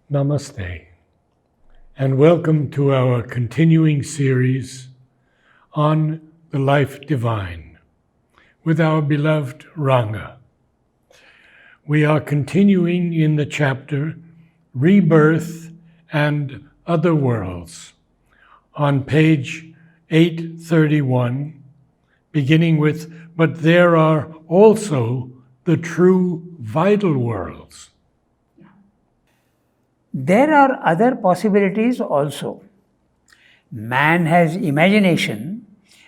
Namaste, and welcome to our continuing series on the life divine with our beloved Ranga. We are continuing in the chapter Rebirth and Other Worlds on page 831, beginning with, but there are also the true vital worlds. There are other possibilities also. Man has imagination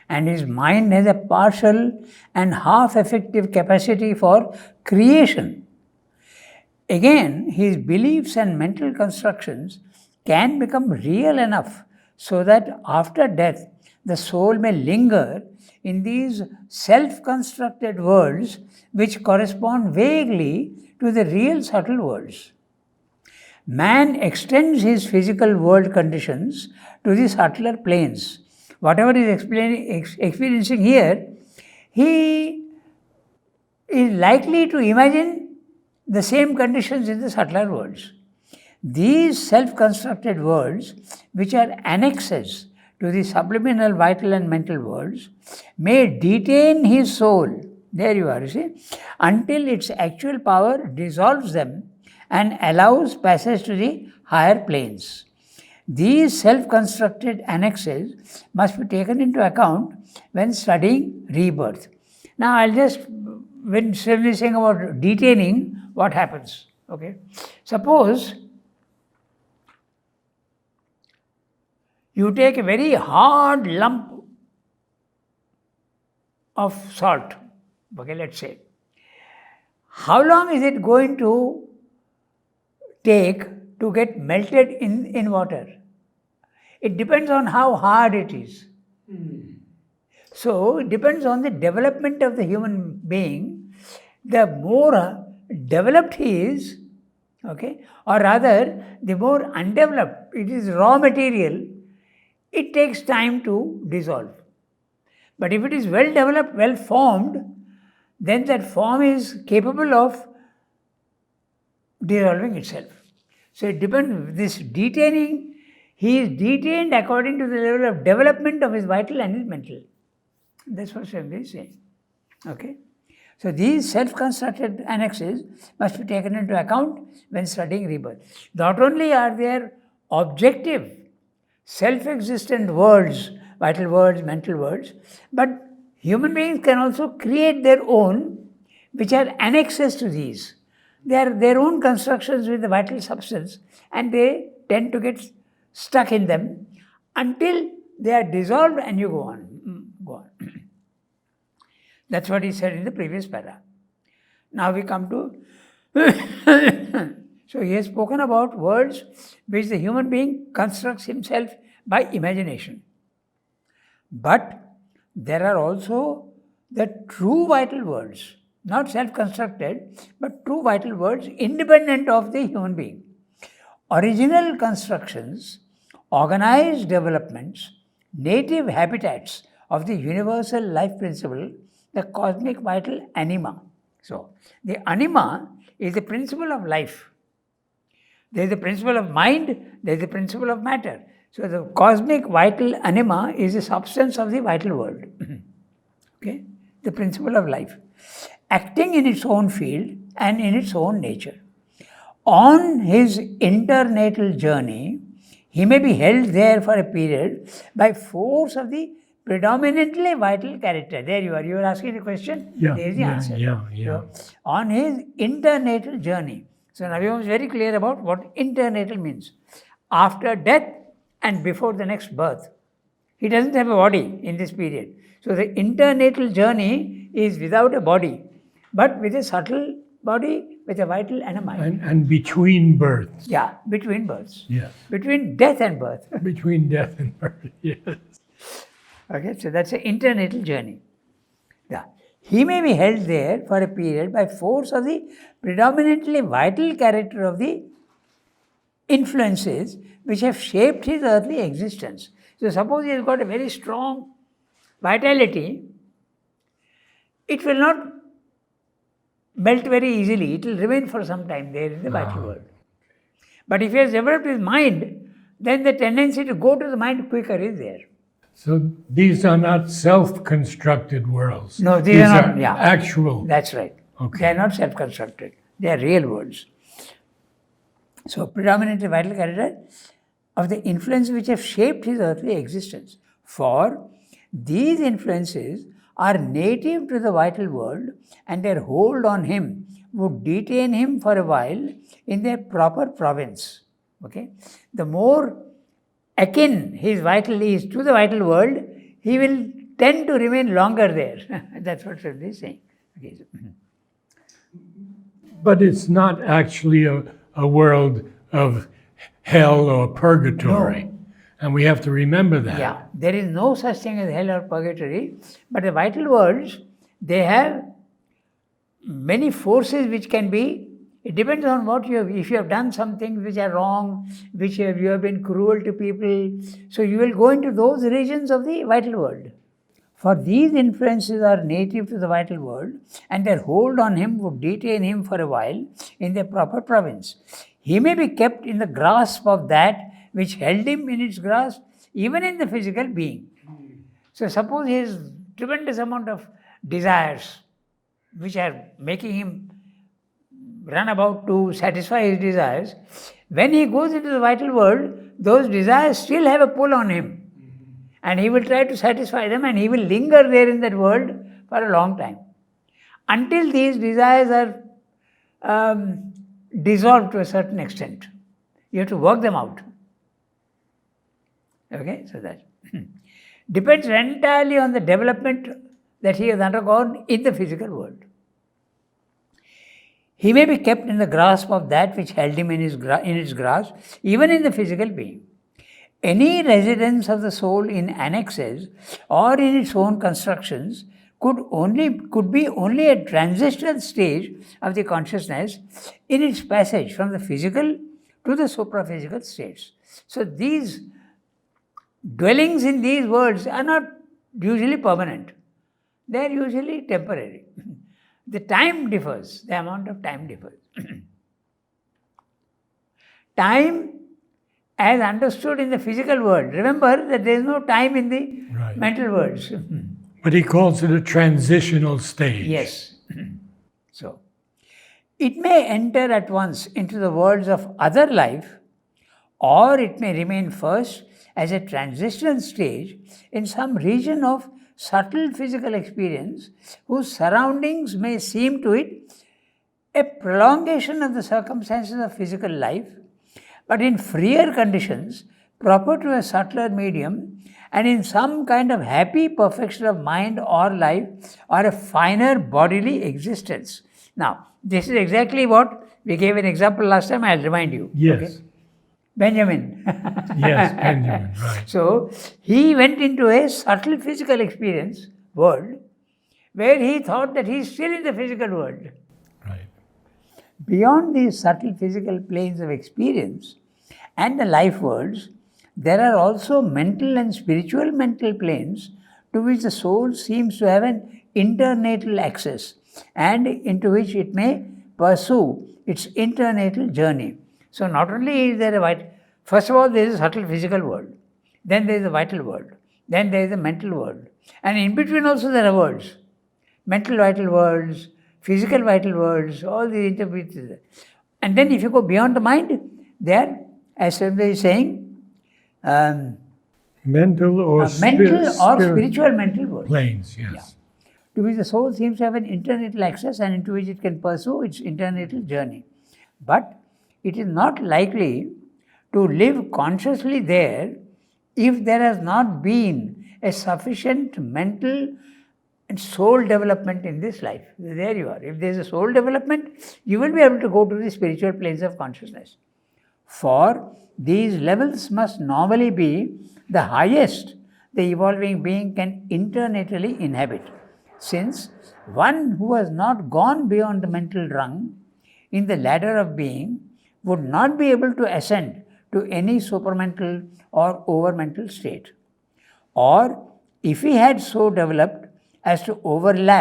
and his mind has a partial and half-effective capacity for creation. Again, his beliefs and mental constructions can become real enough so that after death, the soul may linger in these self-constructed worlds which correspond vaguely to the real subtle worlds. Man extends his physical world conditions to the subtler planes. Whatever he is experiencing here, he is likely to imagine the same conditions in the subtler worlds. These self-constructed worlds, which are annexes to the subliminal vital and mental worlds, may detain his soul, there you are, you see, until its actual power dissolves them and allows passage to the higher planes. These self-constructed annexes must be taken into account when studying rebirth. Now I'll just, when Sri is saying about detaining, what happens? Okay. Suppose you take a very hard lump of salt, okay, let's say. How long is it going to take to get melted in water? It depends on how hard it is. So it depends on the development of the human being. The more developed he is, okay, or rather the more undeveloped, it is raw material, it takes time to dissolve. But if it is well developed, well formed, then that form is capable of dissolving itself. So it depends, this detaining, he is detained according to the level of development of his vital and his mental. That's what Swami is saying. Okay? So these self-constructed annexes must be taken into account when studying rebirth. Not only are there objective, self-existent worlds, vital worlds, mental worlds, but human beings can also create their own, which are annexes to these. They are their own constructions with the vital substance, and they tend to get stuck in them until they are dissolved and you go on. That's what he said in the previous para. Now we come to so he has spoken about worlds which the human being constructs himself by imagination. But there are also the true vital worlds, not self-constructed, but true vital worlds independent of the human being. Original constructions, organized developments, native habitats of the universal life principle, the cosmic vital anima. So, the anima is the principle of life. There is the principle of mind, there is the principle of matter. So, the cosmic vital anima is the substance of the vital world. Okay? The principle of life, acting in its own field and in its own nature. On his internatal journey, he may be held there for a period by force of the predominantly vital character. There you are. You are asking the question. Yeah, there is the answer. Yeah. So, on his internatal journey. So Navi was very clear about what internatal means. After death and before the next birth. He doesn't have a body in this period. So the internatal journey is without a body, but with a subtle body, with a vital and a mind. And between births. Yeah, between births. Yes. Between death and birth. Between death and birth, yes. Okay, so that's an internal journey. Yeah. He may be held there for a period by force of the predominantly vital character of the influences which have shaped his earthly existence. So suppose he has got a very strong vitality, it will not melt very easily. It will remain for some time there in the vital world. But if he has developed his mind, then the tendency to go to the mind quicker is there. So these are not self-constructed worlds. No, these are not, yeah. Actual. That's right. Okay. They are not self-constructed. They are real worlds. So predominantly vital character of the influences which have shaped his earthly existence. For these influences are native to the vital world, and their hold on him would detain him for a while in their proper province. Okay? The more akin his vital is to the vital world, he will tend to remain longer there. That's what Sri is saying. Okay, so, But it's not actually a world of hell or purgatory. No. And we have to remember that. yeah, there is no such thing as hell or purgatory, but the vital worlds, they have many forces which can be, it depends on what you have, if you have done some things which are wrong, which you have been cruel to people, so you will go into those regions of the vital world. For these influences are native to the vital world, and their hold on him would detain him for a while in their proper province. He may be kept in the grasp of that which held him in its grasp, even in the physical being. So suppose he has tremendous amount of desires which are making him run about to satisfy his desires. When he goes into the vital world, those desires still have a pull on him. And he will try to satisfy them, and he will linger there in that world for a long time. Until these desires are dissolved to a certain extent. You have to work them out. Okay, so that depends entirely on the development that he has undergone in the physical world. He may be kept in the grasp of that which held him in its grasp, even in the physical being. Any residence of the soul in annexes or in its own constructions could be only a transitional stage of the consciousness in its passage from the physical to the supraphysical states. So these dwellings in these worlds are not usually permanent. They are usually temporary. The time differs, the amount of time differs. Time as understood in the physical world. Remember that there is no time in the mental worlds. But he calls it a transitional stage. Yes. So, it may enter at once into the worlds of other life, or it may remain first as a transitional stage in some region of subtle physical experience whose surroundings may seem to it a prolongation of the circumstances of physical life, but in freer conditions proper to a subtler medium and in some kind of happy perfection of mind or life or a finer bodily existence. Now, this is exactly what we gave an example last time. I'll remind you. Yes. Okay? Benjamin. Yes, Benjamin, right. So, he went into a subtle physical experience world where he thought that he is still in the physical world. Right. Beyond these subtle physical planes of experience and the life worlds, there are also mental and spiritual mental planes to which the soul seems to have an internatal access and into which it may pursue its internatal journey. So not only is there a vital, first of all there is a subtle physical world, then there is a vital world, then there is a mental world, and in between also there are worlds, mental vital worlds, physical vital worlds, all these interpreters. And then if you go beyond the mind, there, as somebody is saying, mental or spiritual mental world. Planes, yes. Yeah. To which the soul seems to have an internal access and into which it can pursue its internal journey. But it is not likely to live consciously there if there has not been a sufficient mental and soul development in this life. There you are. If there is a soul development, you will be able to go to the spiritual planes of consciousness. For these levels must normally be the highest the evolving being can internally inhabit, since one who has not gone beyond the mental rung in the ladder of being would not be able to ascend to any supramental or overmental state. Or if he had so developed as to overleap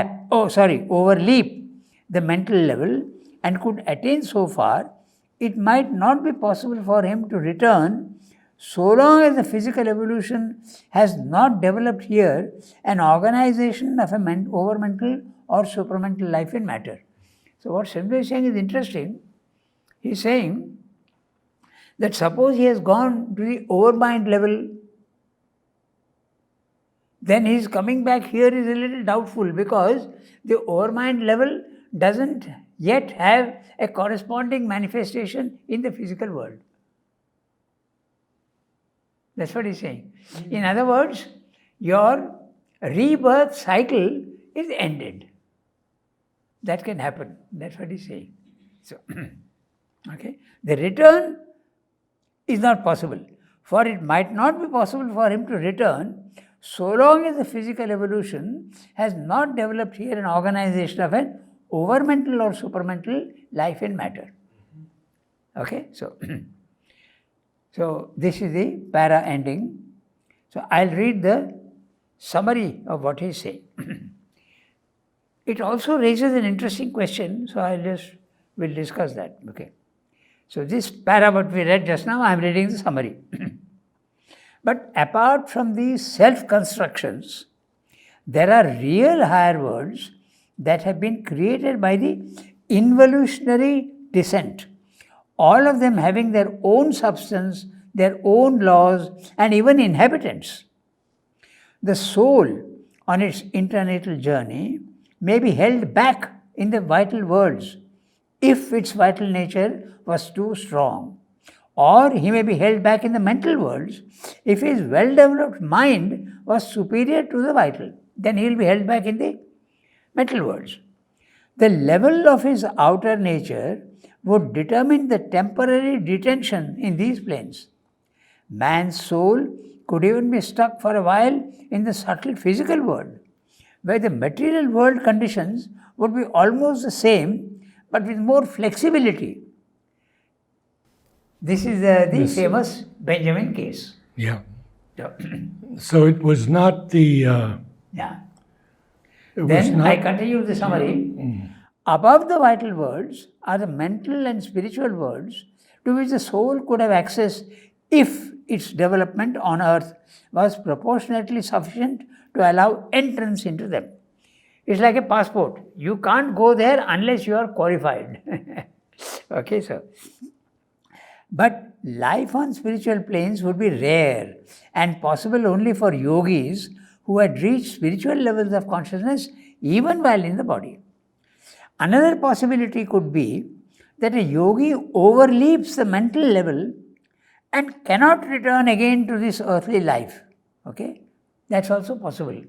the mental level and could attain so far, it might not be possible for him to return so long as the physical evolution has not developed here an organization of a overmental or supramental life in matter. So what Srimba is saying is interesting. He is saying that suppose he has gone to the overmind level, then his coming back here is a little doubtful, because the overmind level doesn't yet have a corresponding manifestation in the physical world. That's what he's saying. In other words, your rebirth cycle is ended. That can happen. That's what he's saying. So, okay. The return is not possible, for it might not be possible for him to return so long as the physical evolution has not developed here an organization of an overmental or supramental life in matter. Okay, so so this is the para ending. So I'll read the summary of what he's saying. It also raises an interesting question, so we'll discuss that. Okay. So this para what we read just now, I'm reading the summary. But apart from these self-constructions, there are real higher worlds that have been created by the involutionary descent, all of them having their own substance, their own laws, and even inhabitants. The soul, on its international journey, may be held back in the vital worlds if its vital nature was too strong. Or he may be held back in the mental worlds if his well-developed mind was superior to the vital. Then he will be held back in the mental worlds. The level of his outer nature would determine the temporary detention in these planes. Man's soul could even be stuck for a while in the subtle physical world, where the material world conditions would be almost the same, but with more flexibility. This is the famous Benjamin case. Yeah. So it was not the... Yeah. Then I continue the summary. Above the vital worlds are the mental and spiritual worlds to which the soul could have access if its development on earth was proportionately sufficient to allow entrance into them. It's like a passport. You can't go there unless you are qualified. Okay, so. But life on spiritual planes would be rare and possible only for yogis who had reached spiritual levels of consciousness even while in the body. Another possibility could be that a yogi overleaps the mental level and cannot return again to this earthly life. Okay? That's also possible.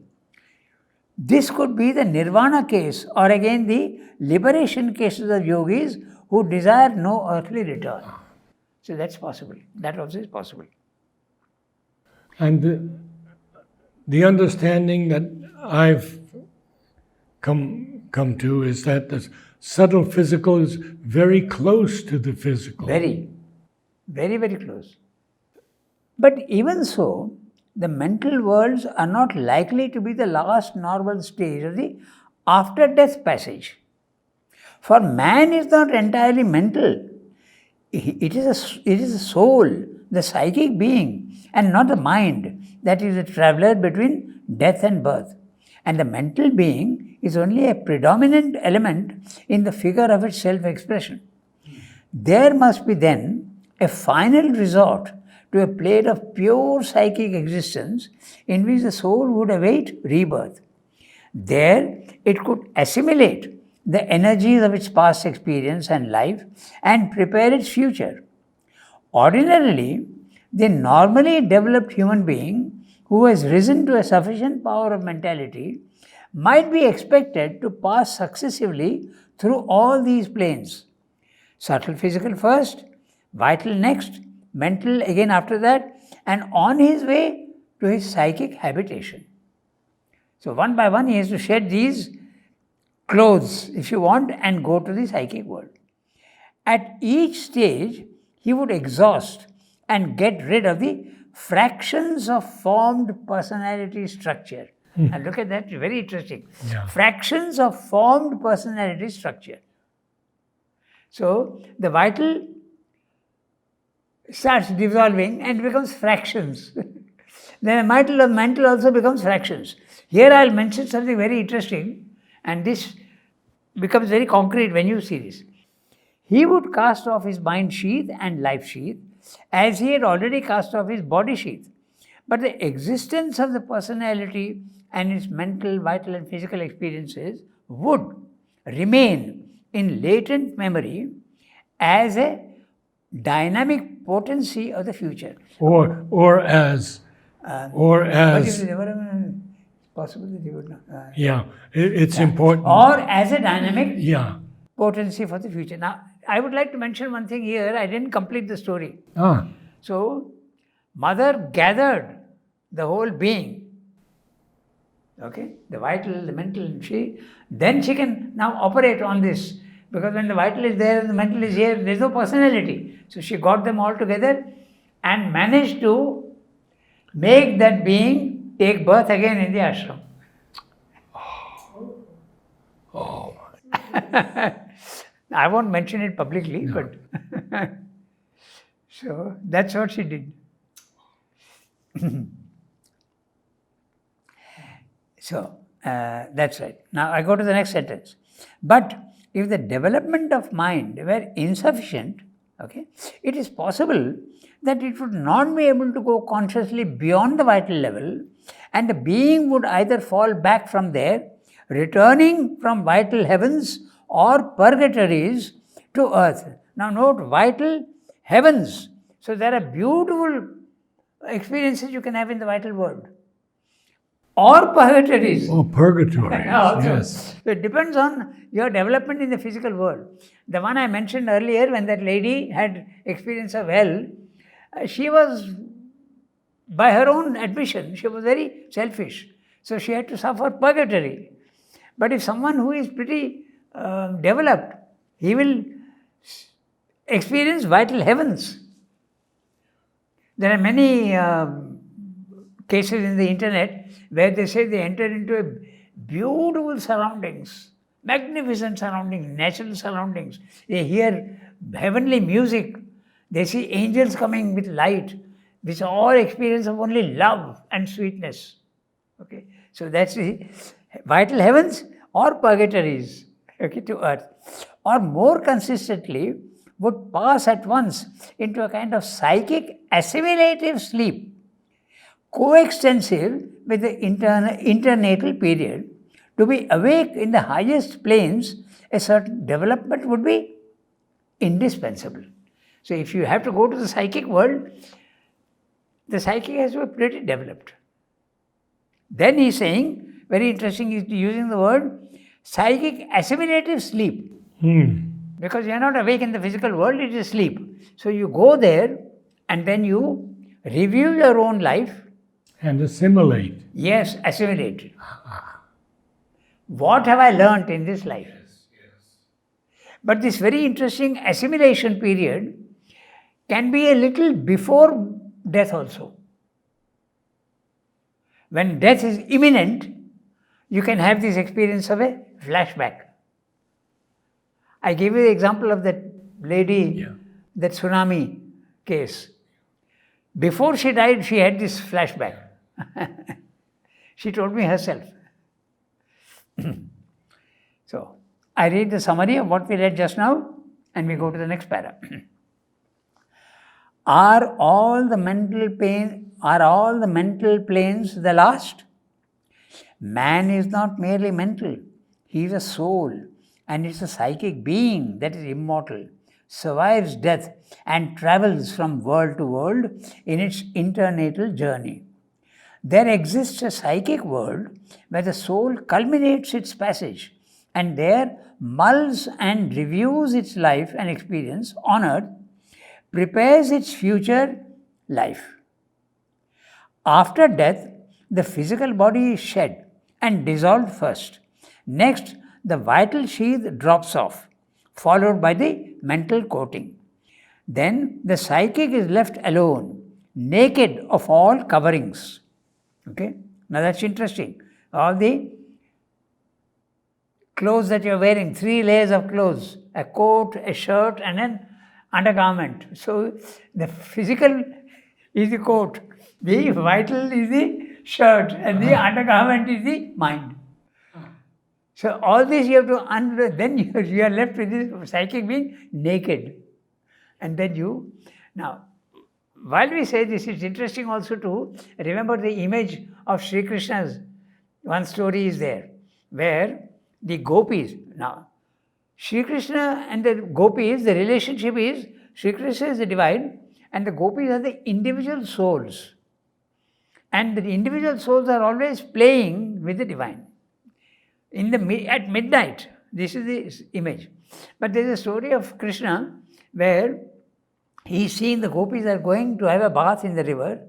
This could be the nirvana case, or again the liberation cases of yogis who desire no earthly return. So that's possible. That also is possible. And the understanding that I've come to is that the subtle physical is very close to the physical. Very, very, very close. But even so, the mental worlds are not likely to be the last normal stage of the after-death passage. For man is not entirely mental. It is a soul, the psychic being, and not the mind that is a traveler between death and birth. And the mental being is only a predominant element in the figure of its self-expression. There must be then a final resort to a plane of pure psychic existence in which the soul would await rebirth. There it could assimilate the energies of its past experience and life and prepare its future. Ordinarily, the normally developed human being who has risen to a sufficient power of mentality might be expected to pass successively through all these planes. Subtle physical first, vital next, mental again after that, and on his way to his psychic habitation. So one by one he has to shed these clothes, if you want, and go to the psychic world. At each stage, he would exhaust and get rid of the fractions of formed personality structure. And look at that, very interesting. Yeah. Fractions of formed personality structure. So, the vital starts dissolving and becomes fractions. Then the mental also becomes fractions. Here I'll mention something very interesting, and this becomes very concrete when you see this. He would cast off his mind sheath and life sheath, as he had already cast off his body sheath. But the existence of the personality and its mental, vital, and physical experiences would remain in latent memory as a dynamic potency of the future. Or as It's possible that he would not. yeah, it's important. Or as a dynamic Yeah. potency for the future. Now, I would like to mention one thing here. I didn't complete the story. Ah. So, mother gathered the whole being. Okay, the vital, the mental, then she can now operate on this. Because when the vital is there and the mental is here, there's no personality. So she got them all together and managed to make that being take birth again in the ashram. Oh. I won't mention it publicly, but so that's what she did. So that's right. Now I go to the next sentence. But if the development of mind were insufficient, okay, it is possible that it would not be able to go consciously beyond the vital level, and the being would either fall back from there, returning from vital heavens or purgatories to earth. Now note, vital heavens. So there are beautiful experiences you can have in the vital world. Or purgatories. Oh, purgatory. Yes. So it depends on your development in the physical world. The one I mentioned earlier, when that lady had experience of hell, she was, by her own admission, she was very selfish. So she had to suffer purgatory. But if someone who is pretty developed, he will experience vital heavens. There are many cases in the internet where they say they enter into a beautiful surroundings, magnificent surroundings, natural surroundings. They hear heavenly music. They see angels coming with light, which are all experience of only love and sweetness. Okay, so that's the vital heavens or purgatories, okay, to earth. Or more consistently, would pass at once into a kind of psychic assimilative sleep, coextensive with the internatal period. To be awake in the highest planes, a certain development would be indispensable. So if you have to go to the psychic world, the psychic has to be pretty developed. Then he's saying, very interesting, he's using the word psychic assimilative sleep. Because you are not awake in the physical world, it is sleep. So you go there and then you review your own life. And assimilate. Yes, assimilate. What have I learnt in this life? But this very interesting assimilation period can be a little before death also. When death is imminent, you can have this experience of a flashback. I gave you the example of that lady, that tsunami case. Before she died, she had this flashback. She told me herself. So, I read the summary of what we read just now, and we go to the next para. Are all the mental planes the last? Man is not merely mental, he is a soul, and it's a psychic being that is immortal, survives death, and travels from world to world in its internatal journey. There exists a psychic world where the soul culminates its passage and there mulls and reviews its life and experience on earth, prepares its future life. After death, the physical body is shed and dissolved first. Next, the vital sheath drops off, followed by the mental coating. Then the psychic is left alone, naked of all coverings. Okay? Now that's interesting. All the clothes that you're wearing, 3 layers of clothes, a coat, a shirt, and then undergarment. So the physical is the coat, the vital is the shirt, and the undergarment is the mind. So all this you have to then you are left with this psychic being naked. And then now, while we say this, it's interesting also to remember the image of Sri Krishna's. One story is there, where the gopis, now, Sri Krishna and the gopis, the relationship is, Sri Krishna is the divine, and the gopis are the individual souls. And the individual souls are always playing with the divine. At midnight, this is the image. But there is a story of Krishna where he's seeing the gopis are going to have a bath in the river,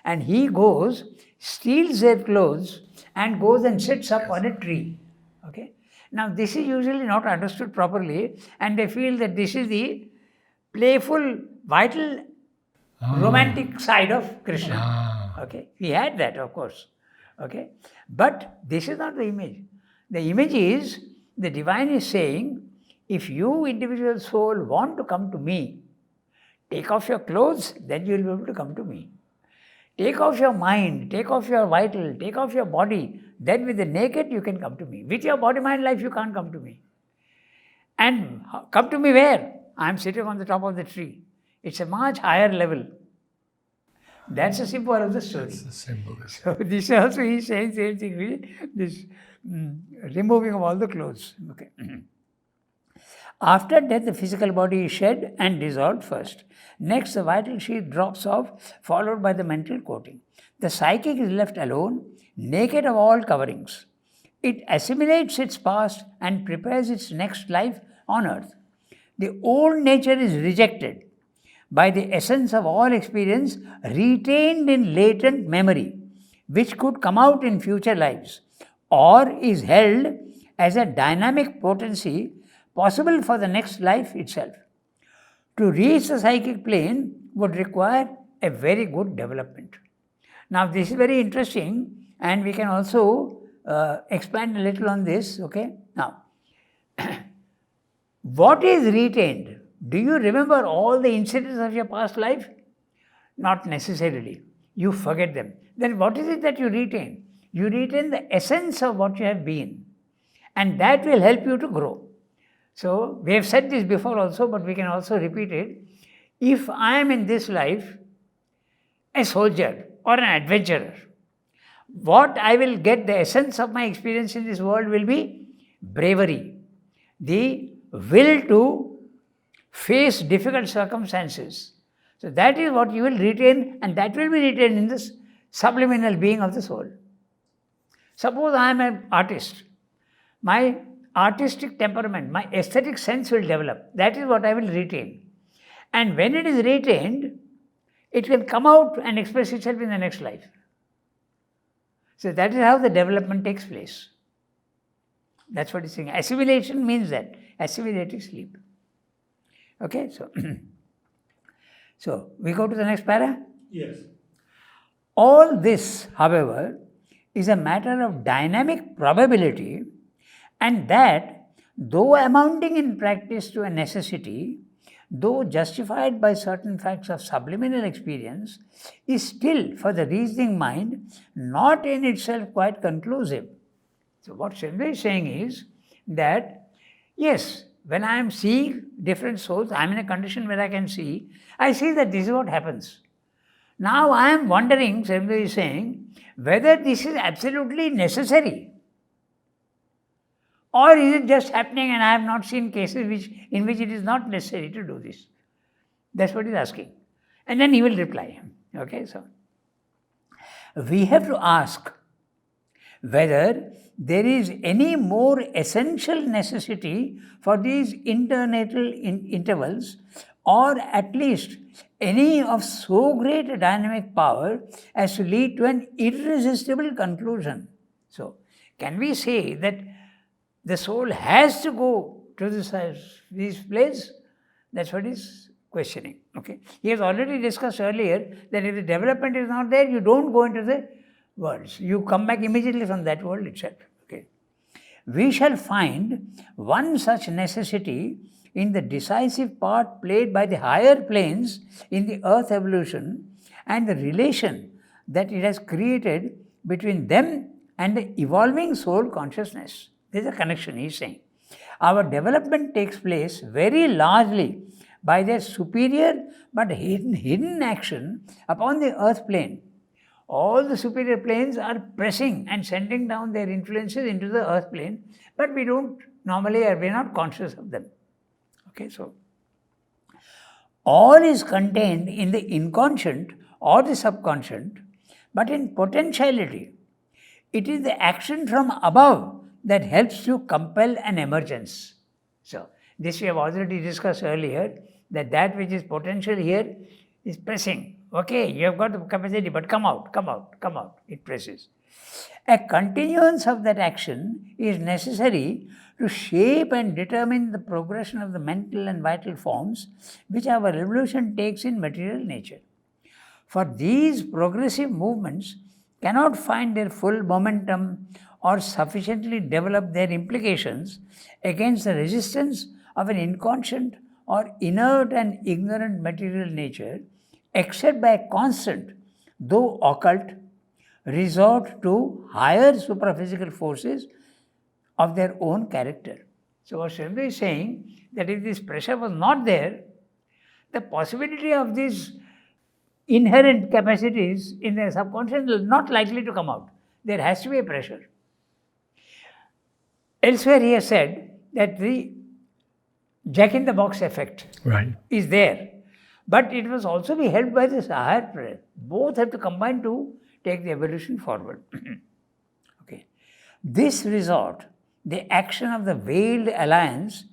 and he goes, steals their clothes, and goes and sits up on a tree. Okay? Now, this is usually not understood properly, and they feel that this is the playful, vital, romantic side of Krishna. Okay? He had that, of course. Okay? But this is not the image. The image is, the divine is saying, if you, individual soul, want to come to me, take off your clothes, then you will be able to come to me. Take off your mind, take off your vital, take off your body, then with the naked you can come to me. With your body, mind, life, you can't come to me. And come to me where? I am sitting on the top of the tree. It's a much higher level. That's the symbol of the story. That's the symbol. So this also he is saying same thing, this removing of all the clothes. Okay. After death, the physical body is shed and dissolved first. Next, the vital sheath drops off, followed by the mental coating. The psychic is left alone, naked of all coverings. It assimilates its past and prepares its next life on earth. The old nature is rejected by the essence of all experience retained in latent memory, which could come out in future lives, or is held as a dynamic potency possible for the next life itself. To reach the psychic plane would require a very good development. Now, this is very interesting, and we can also expand a little on this. Okay. Now, what is retained? Do you remember all the incidents of your past life? Not necessarily. You forget them. Then what is it that you retain? You retain the essence of what you have been, and that will help you to grow. So, we have said this before also, but we can also repeat it. If I am in this life a soldier or an adventurer, what I will get, the essence of my experience in this world will be bravery, the will to face difficult circumstances. So, that is what you will retain, and that will be retained in this subliminal being of the soul. Suppose I am an artist. My artistic temperament, my aesthetic sense will develop. That is what I will retain. And when it is retained, it can come out and express itself in the next life. So that is how the development takes place. That's what it's saying. Assimilation means that. Assimilating sleep. Okay, so we go to the next para? Yes. All this, however, is a matter of dynamic probability, and that, though amounting in practice to a necessity, though justified by certain facts of subliminal experience, is still, for the reasoning mind, not in itself quite conclusive. So what Chandra is saying is that, yes, when I am seeing different souls, I am in a condition where I can see, I see that this is what happens. Now I am wondering, Chandra is saying, whether this is absolutely necessary. Or is it just happening and I have not seen cases in which it is not necessary to do this? That's what he's asking. And then he will reply. Okay, so we have to ask whether there is any more essential necessity for these internatal intervals, or at least any of so great a dynamic power as to lead to an irresistible conclusion. So, can we say that the soul has to go to this place? That's what he's questioning. Okay. He has already discussed earlier that if the development is not there, you don't go into the worlds. You come back immediately from that world itself. Okay. We shall find one such necessity in the decisive part played by the higher planes in the Earth evolution and the relation that it has created between them and the evolving soul consciousness. There's a connection, he's saying. Our development takes place very largely by their superior but hidden action upon the earth plane. All the superior planes are pressing and sending down their influences into the earth plane, but we don't normally, we're not conscious of them. Okay, so all is contained in the inconscient or the subconscient, but in potentiality. It is the action from above that helps to compel an emergence. So, this we have already discussed earlier, that which is potential here is pressing. Okay, you have got the capacity, but come out, it presses. A continuance of that action is necessary to shape and determine the progression of the mental and vital forms which our evolution takes in material nature. For these progressive movements cannot find their full momentum or sufficiently develop their implications against the resistance of an inconscient or inert and ignorant material nature, except by a constant, though occult, resort to higher supraphysical forces of their own character. So what Sri Aurobindo is saying, that if this pressure was not there, the possibility of these inherent capacities in the subconscious is not likely to come out. There has to be a pressure. Elsewhere he has said that the jack-in-the-box effect is there, but it must also be helped by this higher pressure. Both have to combine to take the evolution forward. Okay. This resort, the action of the veiled alliance,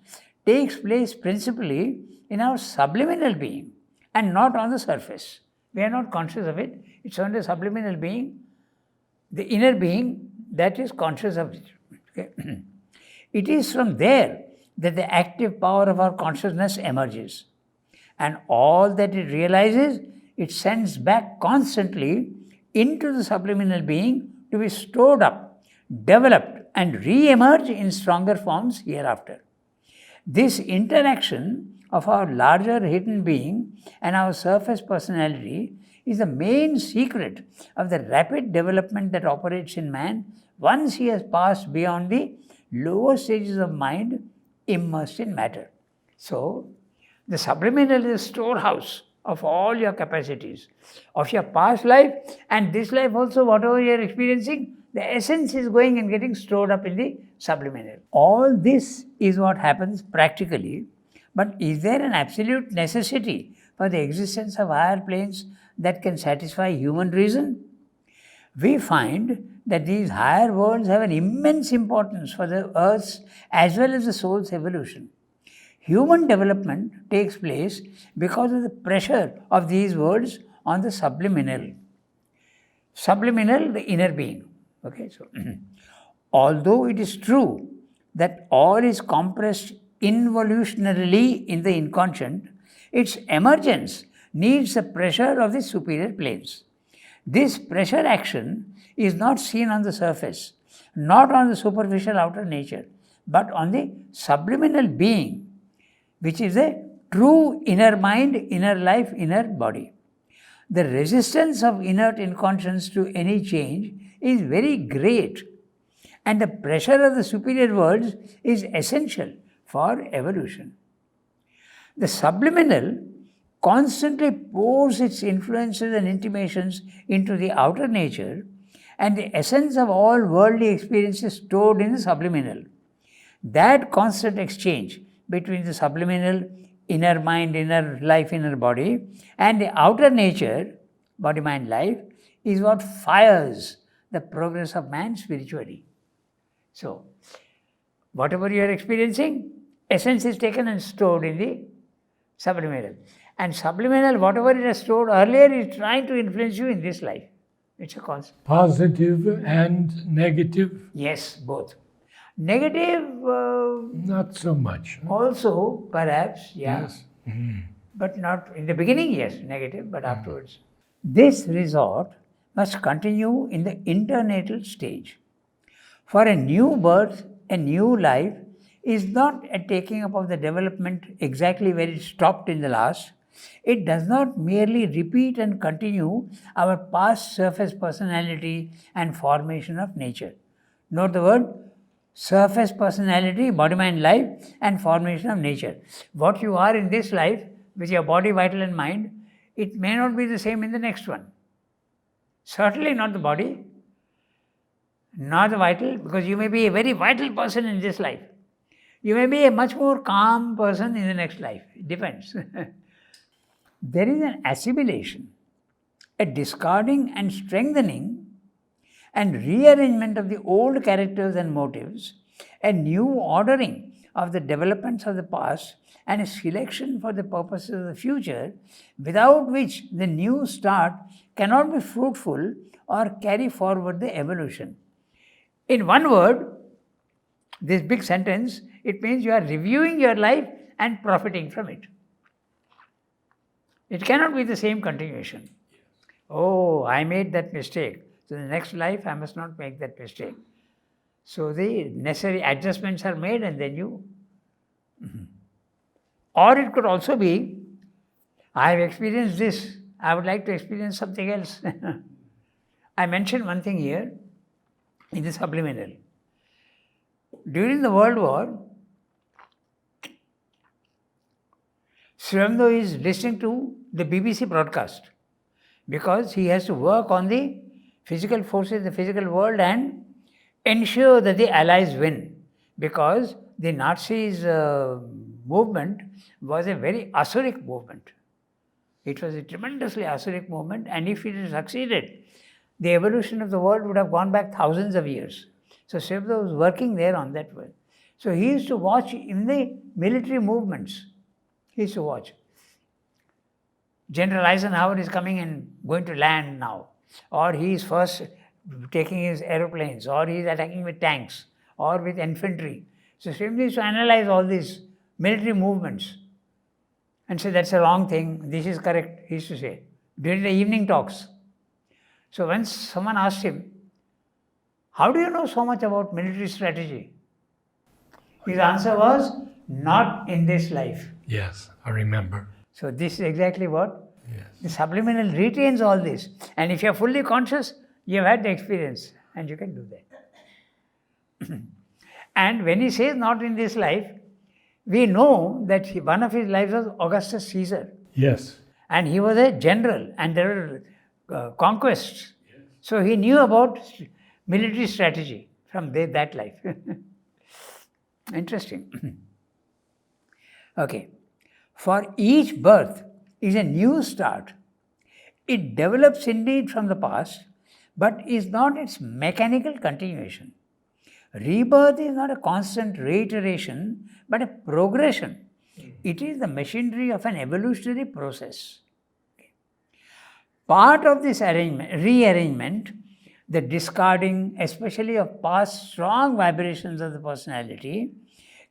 takes place principally in our subliminal being and not on the surface. We are not conscious of it. It's only the subliminal being, the inner being, that is conscious of it. Okay. It is from there that the active power of our consciousness emerges. And all that it realizes, it sends back constantly into the subliminal being to be stored up, developed, and re-emerge in stronger forms hereafter. This interaction of our larger hidden being and our surface personality is the main secret of the rapid development that operates in man once he has passed beyond the lower stages of mind immersed in matter. So, the subliminal is a storehouse of all your capacities, of your past life and this life also, whatever you are experiencing, the essence is going and getting stored up in the subliminal. All this is what happens practically, but is there an absolute necessity for the existence of higher planes that can satisfy human reason? We find that these higher worlds have an immense importance for the Earth's as well as the soul's evolution. Human development takes place because of the pressure of these worlds on the subliminal. Subliminal, the inner being. Okay, so although it is true that all is compressed involutionarily in the inconscient, its emergence needs the pressure of the superior planes. This pressure action is not seen on the surface, not on the superficial outer nature, but on the subliminal being, which is a true inner mind, inner life, inner body. The resistance of inert inconscience to any change is very great, and the pressure of the superior worlds is essential for evolution. The subliminal constantly pours its influences and intimations into the outer nature, and the essence of all worldly experience is stored in the subliminal. That constant exchange between the subliminal, inner mind, inner life, inner body, and the outer nature, body, mind, life, is what fires the progress of man spiritually. So, whatever you are experiencing, essence is taken and stored in the subliminal. And subliminal, whatever it has stored earlier, is trying to influence you in this life. It's a constant. Positive and negative? Yes, both. Negative... not so much. Also, perhaps, yeah. Yes. Mm. But not in the beginning, yes, negative, but afterwards. This resort must continue in the internatal stage. For a new birth, a new life, is not a taking up of the development exactly where it stopped in the last. It does not merely repeat and continue our past surface personality and formation of nature. Note the word surface personality, body, mind, life, and formation of nature. What you are in this life, with your body, vital, and mind, it may not be the same in the next one. Certainly not the body, not the vital, because you may be a very vital person in this life. You may be a much more calm person in the next life. It depends. There is an assimilation, a discarding and strengthening and rearrangement of the old characters and motives, a new ordering of the developments of the past, and a selection for the purposes of the future, without which the new start cannot be fruitful or carry forward the evolution. In one word, this big sentence, it means you are reviewing your life and profiting from it. It cannot be the same continuation. Oh, I made that mistake. So the next life I must not make that mistake. So the necessary adjustments are made and then you... Or it could also be, I have experienced this, I would like to experience something else. I mentioned one thing here in the subliminal. During the World War, Sri Aurobindo is listening to the BBC broadcast because he has to work on the physical forces, the physical world, and ensure that the Allies win, because the Nazis' movement was a very asuric movement. It was a tremendously asuric movement, and if it had succeeded, the evolution of the world would have gone back thousands of years. So Sri Aurobindo was working there on that world. So he used to watch in the military movements. He used to watch. General Eisenhower is coming and going to land now, or he is first taking his aeroplanes, or he is attacking with tanks, or with infantry. So Sri Aurobindo used to analyze all these military movements and say, that's a wrong thing, this is correct, he used to say, during the evening talks. So once someone asked him, how do you know so much about military strategy? His answer was, not in this life. Yes, I remember. So this is exactly what? Yes. The subliminal retains all this. And if you are fully conscious, you have had the experience and you can do that. And when he says not in this life, we know that one of his lives was Augustus Caesar. Yes. And he was a general and there were conquests. Yes. So he knew about military strategy from that life. Interesting. Okay. For each birth is a new start. It develops indeed from the past, but is not its mechanical continuation. Rebirth is not a constant reiteration, but a progression. It is the machinery of an evolutionary process. Part of this rearrangement, the discarding, especially of past strong vibrations of the personality,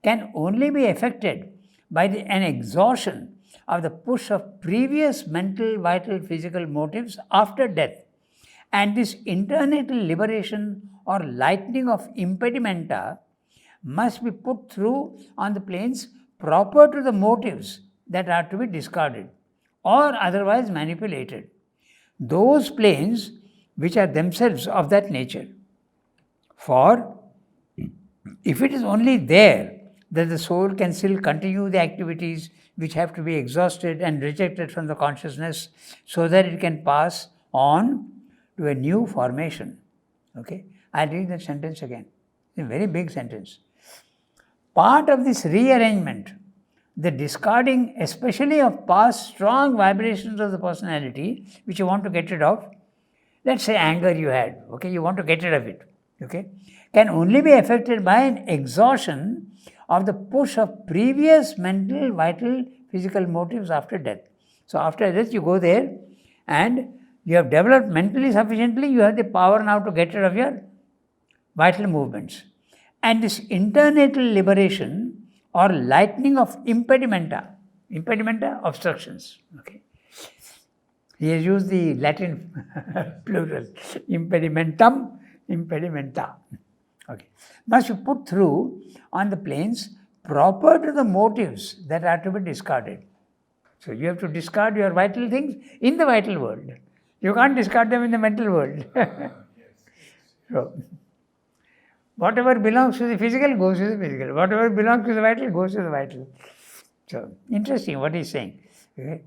can only be effected by an exhaustion of the push of previous mental, vital, physical motives after death. And this internal liberation or lightening of impedimenta must be put through on the planes proper to the motives that are to be discarded or otherwise manipulated. Those planes which are themselves of that nature. For if it is only there that the soul can still continue the activities which have to be exhausted and rejected from the consciousness so that it can pass on to a new formation. Okay? I'll read that sentence again. It's a very big sentence. Part of this rearrangement, the discarding especially of past strong vibrations of the personality which you want to get rid of, let's say anger you had, okay, you want to get rid of it, okay, can only be affected by an exhaustion of the push of previous mental, vital, physical motives after death. So after death you go there and you have developed mentally sufficiently, you have the power now to get rid of your vital movements. And this internal liberation or lightening of impedimenta, obstructions. Okay. He has used the Latin plural, impedimentum, impedimenta. Okay. Must be put through on the planes proper to the motives that are to be discarded. So you have to discard your vital things in the vital world. You can't discard them in the mental world. So, whatever belongs to the physical goes to the physical. Whatever belongs to the vital goes to the vital. So, interesting what he's saying. Okay?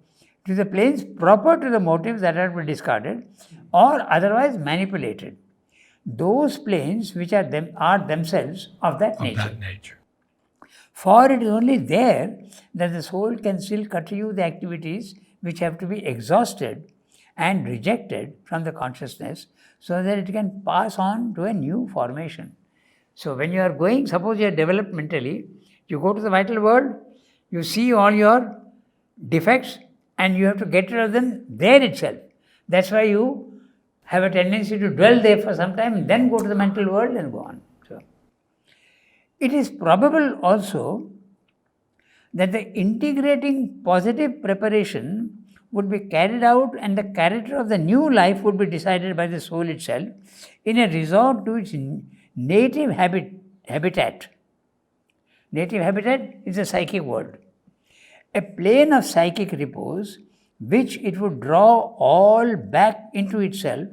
To the planes proper to the motives that are to be discarded or otherwise manipulated. Those planes which are themselves of that nature. For it is only there that the soul can still continue the activities which have to be exhausted and rejected from the consciousness so that it can pass on to a new formation. So when you are going, suppose you are developed mentally, you go to the vital world, you see all your defects and you have to get rid of them there itself. That's why you have a tendency to dwell there for some time and then go to the mental world and go on. So, it is probable also that the integrating positive preparation would be carried out and the character of the new life would be decided by the soul itself in a resort to its native habitat. Native habitat is the psychic world. A plane of psychic repose which it would draw all back into itself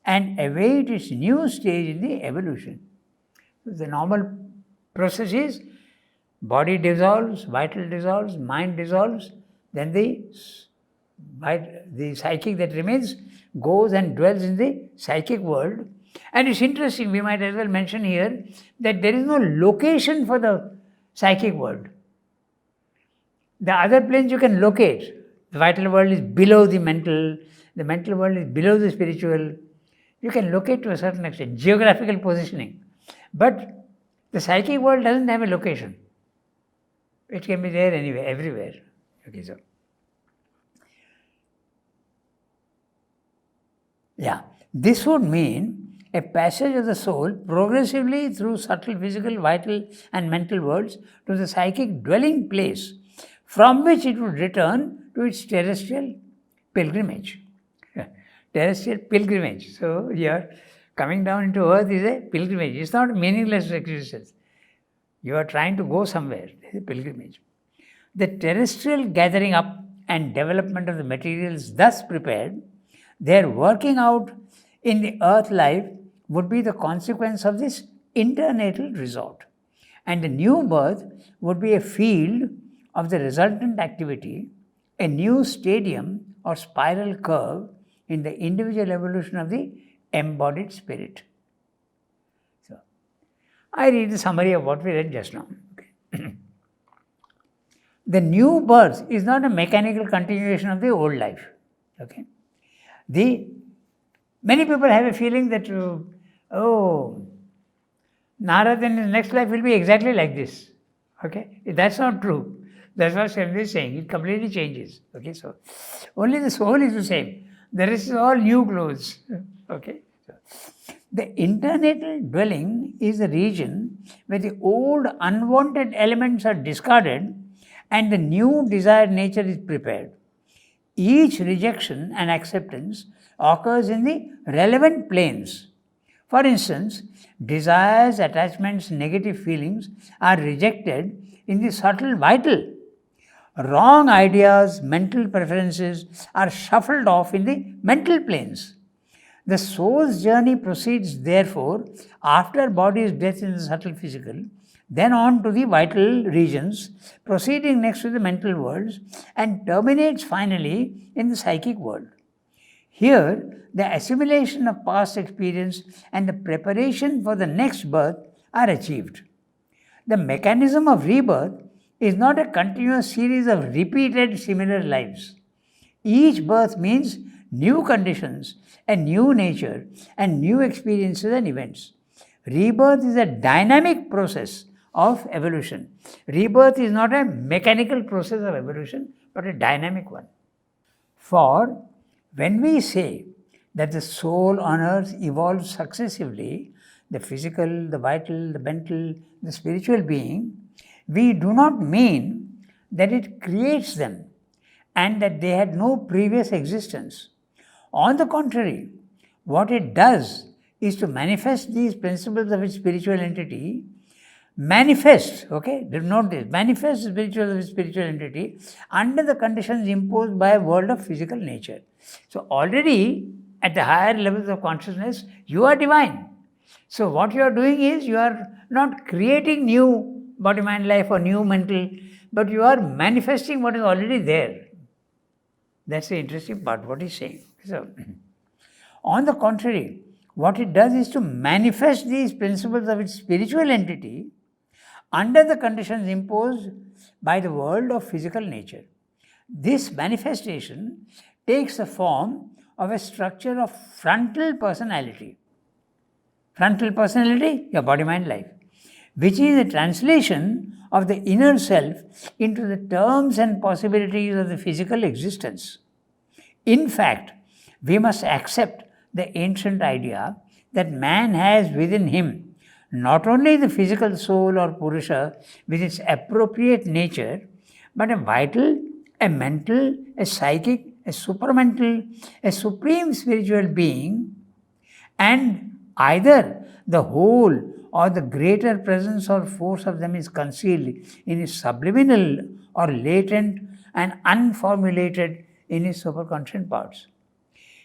and await its new stage in the evolution. The normal process is body dissolves, vital dissolves, mind dissolves, then the psychic that remains goes and dwells in the psychic world. And it's interesting, we might as well mention here that there is no location for the psychic world. The other planes you can locate. The vital world is below the mental world is below the spiritual. You can locate to a certain extent, geographical positioning. But the psychic world doesn't have a location. It can be there anywhere, everywhere. Okay, so. Yeah, this would mean a passage of the soul progressively through subtle physical, vital and mental worlds to the psychic dwelling place from which it would return to its terrestrial pilgrimage. Terrestrial pilgrimage. So, here, coming down into earth is a pilgrimage. It's not a meaningless existence. You are trying to go somewhere. It's a pilgrimage. The terrestrial gathering up and development of the materials thus prepared, their working out in the earth life would be the consequence of this internatal resort. And the new birth would be a field of the resultant activity, a new stadium or spiral curve in the individual evolution of the embodied spirit. So, I read the summary of what we read just now. Okay. The new birth is not a mechanical continuation of the old life. Okay. Many people have a feeling that, Narad in his next life will be exactly like this. Okay. That's not true. That's what Swami is saying. It completely changes. Okay. So, only the soul is the same. The rest is all new clothes. Okay. The internal dwelling is the region where the old unwanted elements are discarded and the new desired nature is prepared. Each rejection and acceptance occurs in the relevant planes. For instance, desires, attachments, negative feelings are rejected in the subtle vital. Wrong ideas, mental preferences are shuffled off in the mental planes. The soul's journey proceeds, therefore, after body's death in the subtle physical, then on to the vital regions, proceeding next to the mental worlds, and terminates finally in the psychic world. Here, the assimilation of past experience and the preparation for the next birth are achieved. The mechanism of rebirth is not a continuous series of repeated similar lives. Each birth means new conditions, a new nature, and new experiences and events. Rebirth is a dynamic process of evolution. Rebirth is not a mechanical process of evolution, but a dynamic one. For when we say that the soul on earth evolves successively, the physical, the vital, the mental, the spiritual being, we do not mean that it creates them and that they had no previous existence. On the contrary, what it does is to manifest these principles of its spiritual entity manifests, okay, note this, manifests spiritual entity under the conditions imposed by a world of physical nature. So already at the higher levels of consciousness, you are divine. So what you are doing is, you are not creating new body, mind, life or new mental, but you are manifesting what is already there. That's the interesting part, what he's saying. So, on the contrary, what it does is to manifest these principles of its spiritual entity under the conditions imposed by the world of physical nature. This manifestation takes the form of a structure of frontal personality. Frontal personality, your body, mind, life, which is a translation of the inner self into the terms and possibilities of the physical existence. In fact, we must accept the ancient idea that man has within him not only the physical soul or Purusha with its appropriate nature, but a vital, a mental, a psychic, a supramental, a supreme spiritual being, and either the whole or the greater presence or force of them is concealed in his subliminal or latent and unformulated in his superconscious parts.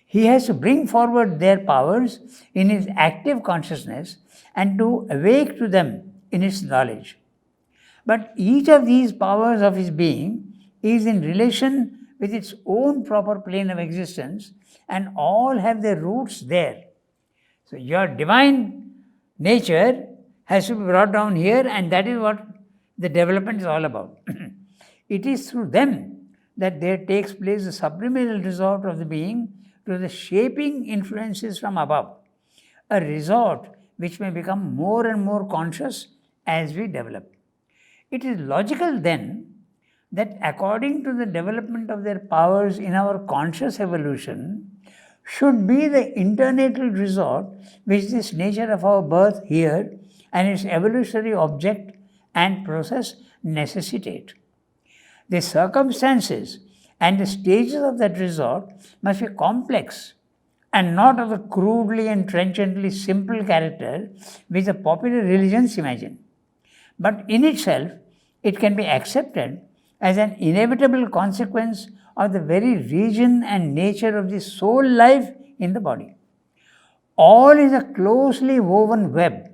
He has to bring forward their powers in his active consciousness and to awake to them in his knowledge. But each of these powers of his being is in relation with its own proper plane of existence, and all have their roots there. So your divine nature has to be brought down here, and that is what the development is all about. It is through them that there takes place the subliminal resort of the being to the shaping influences from above, a resort which may become more and more conscious as we develop. It is logical then that according to the development of their powers in our conscious evolution should be the international resort which this nature of our birth here and its evolutionary object and process necessitate. The circumstances and the stages of that resort must be complex and not of a crudely and trenchantly simple character which the popular religions imagine. But in itself, it can be accepted as an inevitable consequence of the very region and nature of the soul life in the body. All is a closely woven web,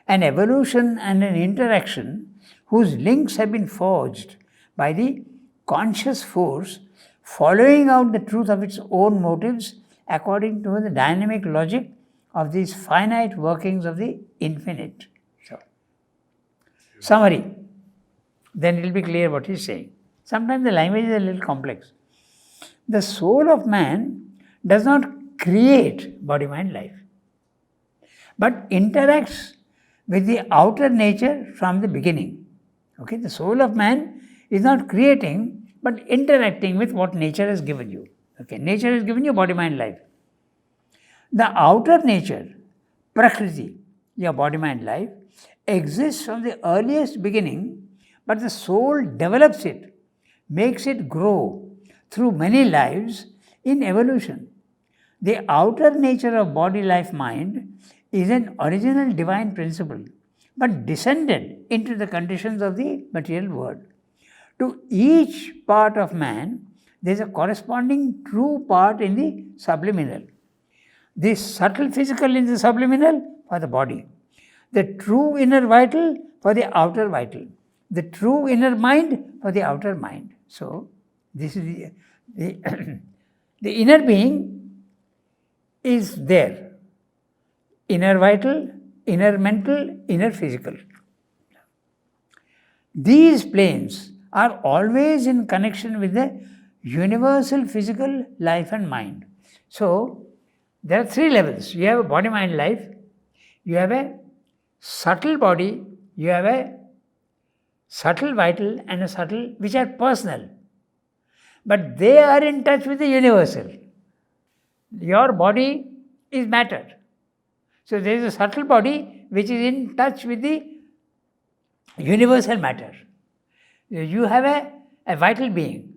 an evolution and an interaction whose links have been forged by the conscious force following out the truth of its own motives according to the dynamic logic of these finite workings of the infinite. So, summary. Then it will be clear what he is saying. Sometimes the language is a little complex. The soul of man does not create body, mind, life, but interacts with the outer nature from the beginning. Okay, the soul of man is not creating, but interacting with what nature has given you. Okay, nature has given you body, mind, life. The outer nature, Prakriti, your body, mind, life, exists from the earliest beginning, but the soul develops it, makes it grow through many lives in evolution. The outer nature of body, life, mind is an original divine principle, but descended into the conditions of the material world. To each part of man, there is a corresponding true part in the subliminal. The subtle physical in the subliminal for the body, the true inner vital for the outer vital, the true inner mind for the outer mind. So, this is the inner being is there. Inner vital, inner mental, inner physical. These planes are always in connection with the universal physical life and mind. So, there are three levels. You have a body, mind, life. You have a subtle body. You have a subtle vital and a subtle, which are personal. But they are in touch with the universal. Your body is matter. So there is a subtle body which is in touch with the universal matter. You have a vital being,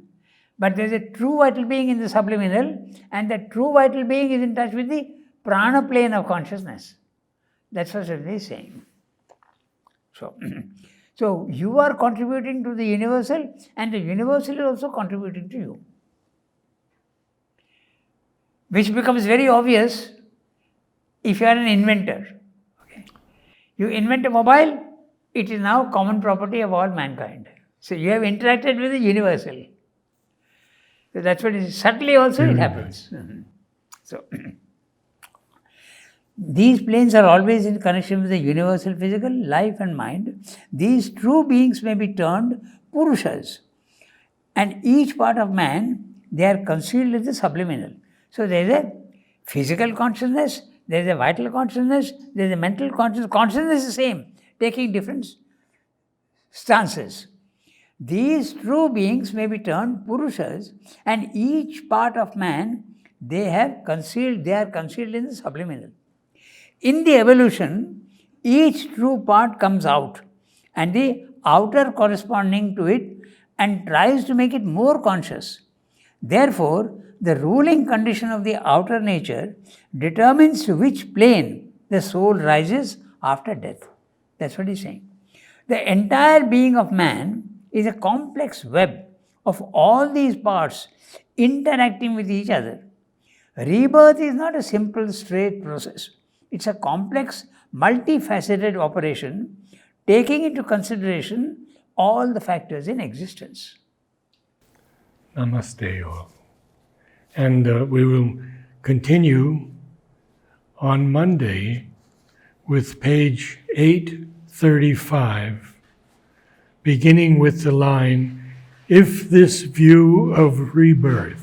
but there is a true vital being in the subliminal, and the true vital being is in touch with the prana plane of consciousness. That's what Sri is saying. So, so you are contributing to the universal, and the universal is also contributing to you. Which becomes very obvious if you are an inventor. Okay. You invent a mobile, it is now common property of all mankind. So you have interacted with the universal. So that's what it is. Subtly also it happens. So these planes are always in connection with the universal physical, life and mind. These true beings may be termed Purushas. And each part of man, they are concealed in the subliminal. So there is a physical consciousness, there is a vital consciousness, there is a mental consciousness. Consciousness is the same, taking different stances. These true beings may be termed Purushas, and each part of man, they are concealed in the subliminal. In the evolution, each true part comes out, and the outer corresponding to it, and tries to make it more conscious. Therefore, the ruling condition of the outer nature determines to which plane the soul rises after death. That's what he's saying. The entire being of man is a complex web of all these parts interacting with each other. Rebirth is not a simple, straight process. It's a complex, multifaceted operation taking into consideration all the factors in existence. Namaste all. And we will continue on Monday with page 835, beginning with the line, "If this view of rebirth